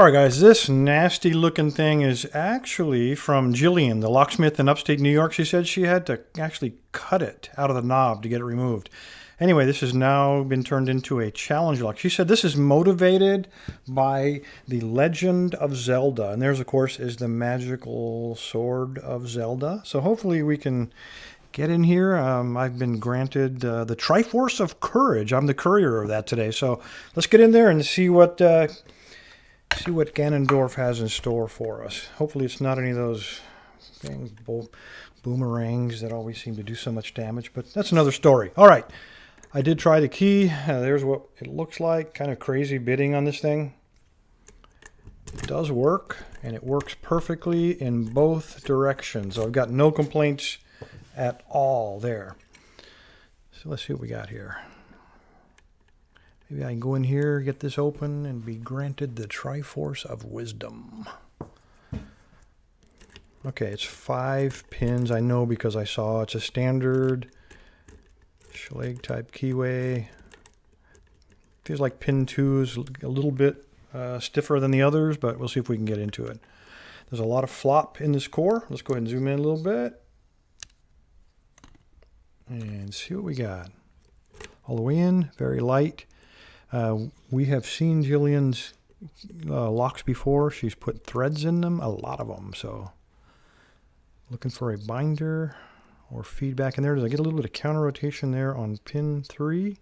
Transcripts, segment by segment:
Alright guys, this nasty looking thing is actually from Jillian, the locksmith in upstate New York. She said she had to actually cut it out of the knob to get it removed. Anyway, this has now been turned into a challenge lock. She said this is motivated by the Legend of Zelda. And there's, of course, is the magical sword of Zelda. So hopefully we can get in here. I've been granted the Triforce of Courage. I'm the courier of that today. So let's get in there and see what Ganondorf has in store for us. Hopefully it's not any of those things, boomerangs that always seem to do so much damage, but that's another story. All right, I did try the key. There's what it looks like. Kind of crazy bidding on this thing. It does work, and it works perfectly in both directions. So I've got no complaints at all there. So let's see what we got here. Maybe I can go in here, get this open, and be granted the Triforce of Wisdom. Okay, it's 5 pins. I know because I saw it's a standard Schlage type keyway. Feels like pin 2 is a little bit stiffer than the others, but we'll see if we can get into it. There's a lot of flop in this core. Let's go ahead and zoom in a little bit. And see what we got. All the way in, very light. We have seen Jillian's locks before. She's put threads in them, a lot of them. So looking for a binder or feedback in there. Does I get a little bit of counter rotation there on pin 3?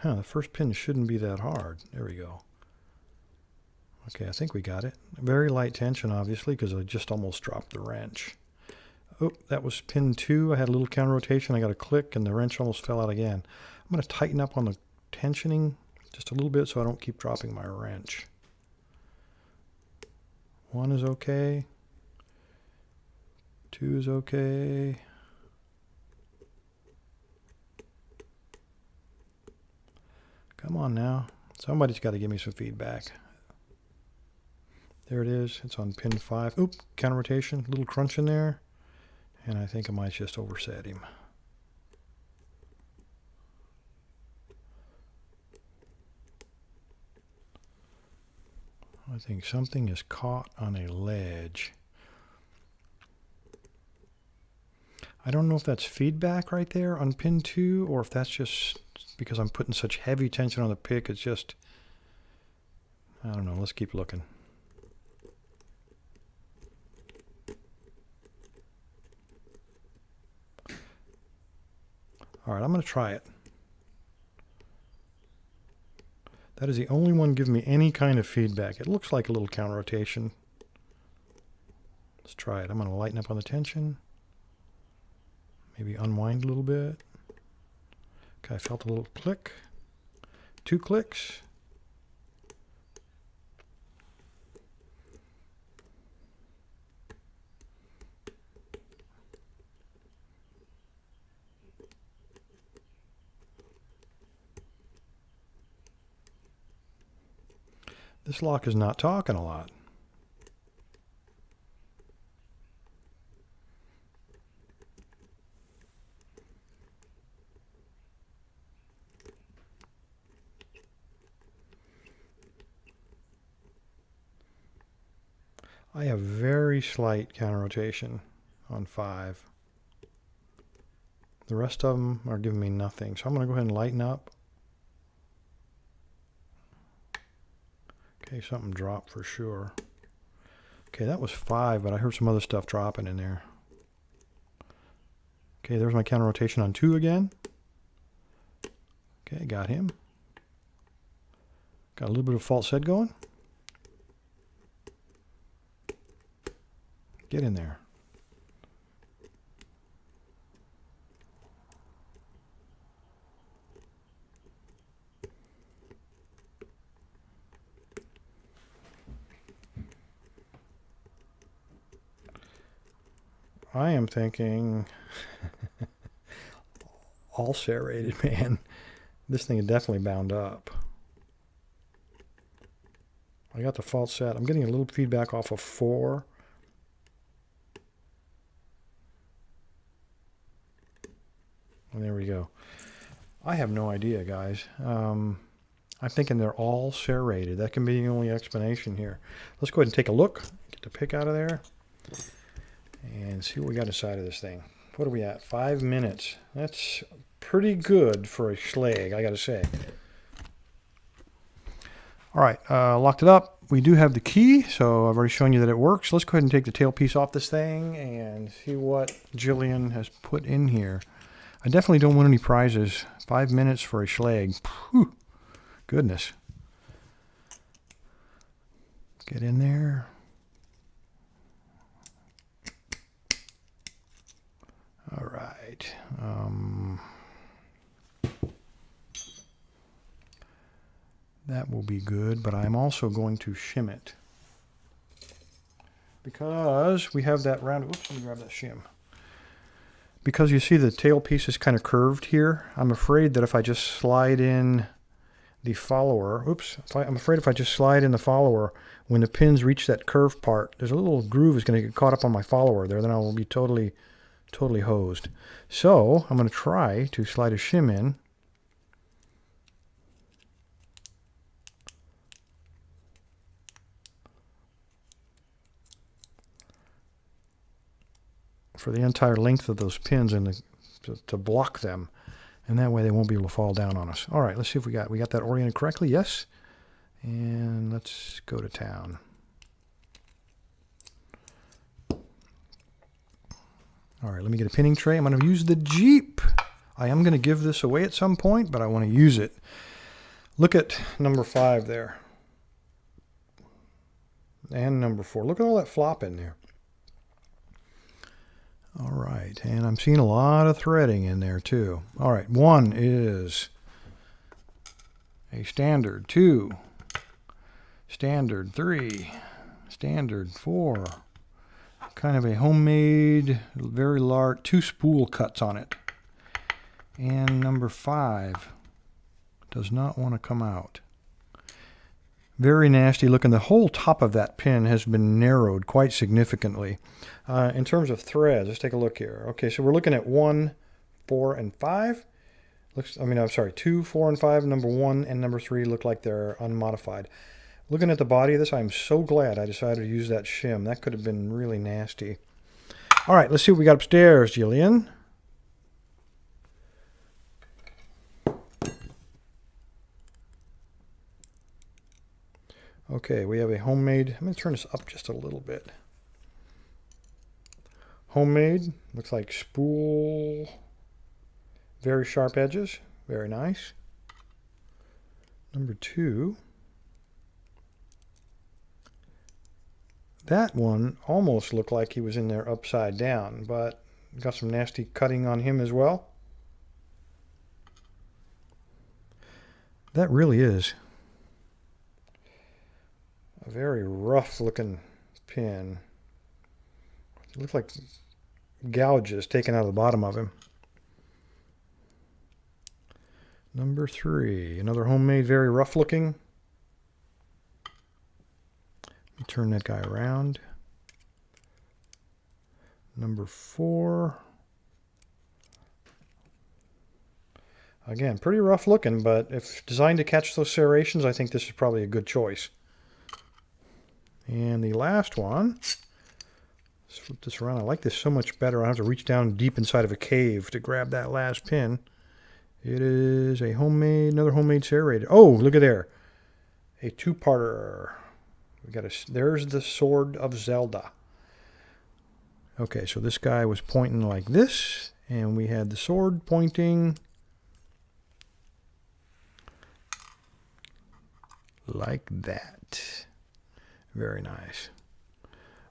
The first pin shouldn't be that hard. There we go. Okay, I think we got it. Very light tension, obviously, because I just almost dropped the wrench. Oh, that was pin 2. I had a little counter rotation. I got a click, and the wrench almost fell out again. I'm going to tighten up on the tensioning just a little bit so I don't keep dropping my wrench. 1 is okay. 2 is okay. Come on now. Somebody's got to give me some feedback. There it is. It's on pin 5. Oop, counter rotation. A little crunch in there. And I think I might just overset him. I think something is caught on a ledge. I don't know if that's feedback right there on pin 2 or if that's just because I'm putting such heavy tension on the pick. It's just, I don't know. Let's keep looking. All right, I'm going to try it. That is the only one giving me any kind of feedback. It looks like a little counter rotation. Let's try it. I'm going to lighten up on the tension. Maybe unwind a little bit. Okay, I felt a little click. 2 clicks. This lock is not talking a lot. I have very slight counter rotation on 5. The rest of them are giving me nothing. So I'm going to go ahead and lighten up. Okay, something dropped for sure. Okay, that was 5, but I heard some other stuff dropping in there. Okay, there's my counter rotation on 2 again. Okay, got him. Got a little bit of false set going. Get in there. I am thinking all serrated, man. This thing is definitely bound up. I got the false set. I'm getting a little feedback off of 4. And there we go. I have no idea, guys. I'm thinking they're all serrated. That can be the only explanation here. Let's go ahead and take a look. Get the pick out of there. And see what we got inside of this thing. What are we at? 5 minutes. That's pretty good for a Schlag, I got to say. All right, locked it up. We do have the key, so I've already shown you that it works. Let's go ahead and take the tailpiece off this thing and see what Jillian has put in here. I definitely don't win any prizes. 5 minutes for a Schlag. Whew. Goodness. Get in there. All right. That will be good, but I'm also going to shim it. Because we have that round... Oops, let me grab that shim. Because you see the tailpiece is kind of curved here, I'm afraid that if I just slide in the follower... Oops, I'm afraid if I just slide in the follower, when the pins reach that curved part, there's a little groove that's going to get caught up on my follower there, then I will be totally hosed. So I'm going to try to slide a shim in. For the entire length of those pins and to block them, and that way they won't be able to fall down on us. All right, let's see if we got that oriented correctly. Yes, and let's go to town. All right, let me get a pinning tray. I'm going to use the Jeep. I am going to give this away at some point, but I want to use it. Look at number 5 there. And number 4. Look at all that flop in there. All right, and I'm seeing a lot of threading in there too. All right, 1 is a standard, 2, standard, 3, standard, 4. Kind of a homemade, very large, 2 spool cuts on it. And number 5 does not want to come out. Very nasty looking. The whole top of that pin has been narrowed quite significantly. In terms of threads, let's take a look here. Okay, so we're looking at 1, 4, and 5. I'm sorry, 2, 4, and 5. Number 1 and number 3 look like they're unmodified. Looking at the body of this, I'm so glad I decided to use that shim. That could have been really nasty. All right, let's see what we got upstairs, Jillian. Okay, we have a homemade. I'm going to turn this up just a little bit. Homemade, looks like spool, very sharp edges, very nice. Number 2. That one almost looked like he was in there upside down, but got some nasty cutting on him as well. That really is a very rough looking pin. It looks like gouges taken out of the bottom of him. Number 3, another homemade, very rough looking. Turn that guy around. Number 4. Again, pretty rough looking, but if designed to catch those serrations, I think this is probably a good choice. And the last one, let's flip this around. I like this so much better. I don't have to reach down deep inside of a cave to grab that last pin. It is a homemade, another homemade serrated. Oh, look at there. A 2-parter. There's the Sword of Zelda. Okay, so this guy was pointing like this, and we had the sword pointing like that. Very nice.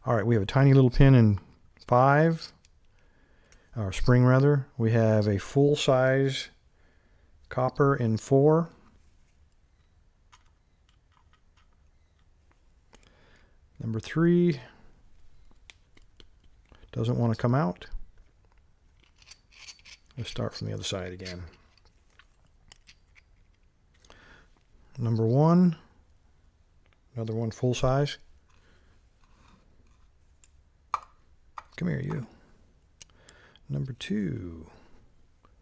All right, we have a tiny little pin in 5, or spring rather. We have a full-size copper in 4. Number 3 doesn't want to come out. Let's start from the other side again. Number 1, another one full size. Come here, you. Number 2,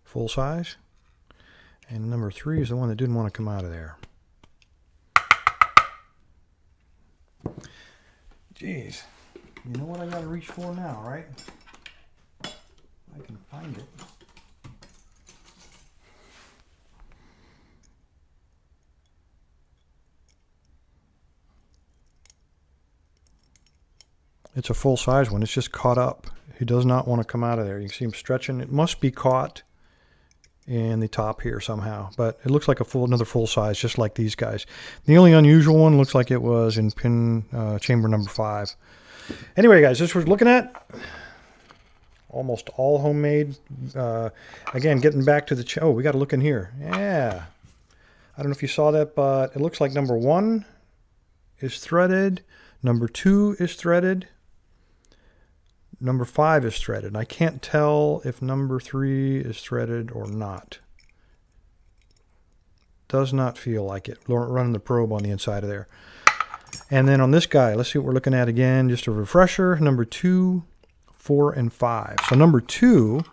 full size. And number 3 is the one that didn't want to come out of there. Jeez. You know what I gotta reach for now, right? I can find it. It's a full-size one. It's just caught up. He does not want to come out of there. You can see him stretching. It must be caught in the top here somehow, but it looks like another full size, just like these guys. The only unusual one looks like it was in pin chamber number 5. Anyway, guys, this we're looking at almost all homemade. Again, getting back to the oh, we got to look in here. Yeah, I don't know if you saw that, but it looks like number 1 is threaded, number 2 is threaded, number 5 is threaded. I can't tell if number 3 is threaded or not. Does not feel like it. Running the probe on the inside of there. And then on this guy, let's see what we're looking at again. Just a refresher. Number 2, 4, and 5. So number 2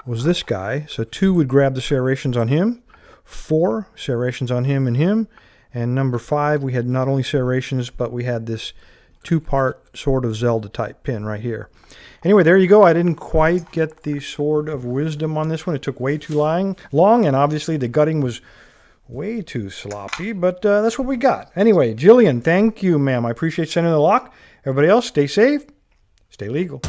was this guy. So 2 would grab the serrations on him. 4, serrations on him and him. And number 5, we had not only serrations, but we had this 2-part Sword of Zelda type pin right here. Anyway, there you go. I didn't quite get the Sword of Wisdom on this one. It took way too long, and obviously the gutting was way too sloppy, but that's what we got. Anyway, Jillian, thank you, ma'am. I appreciate sending the lock. Everybody else, stay safe, stay legal.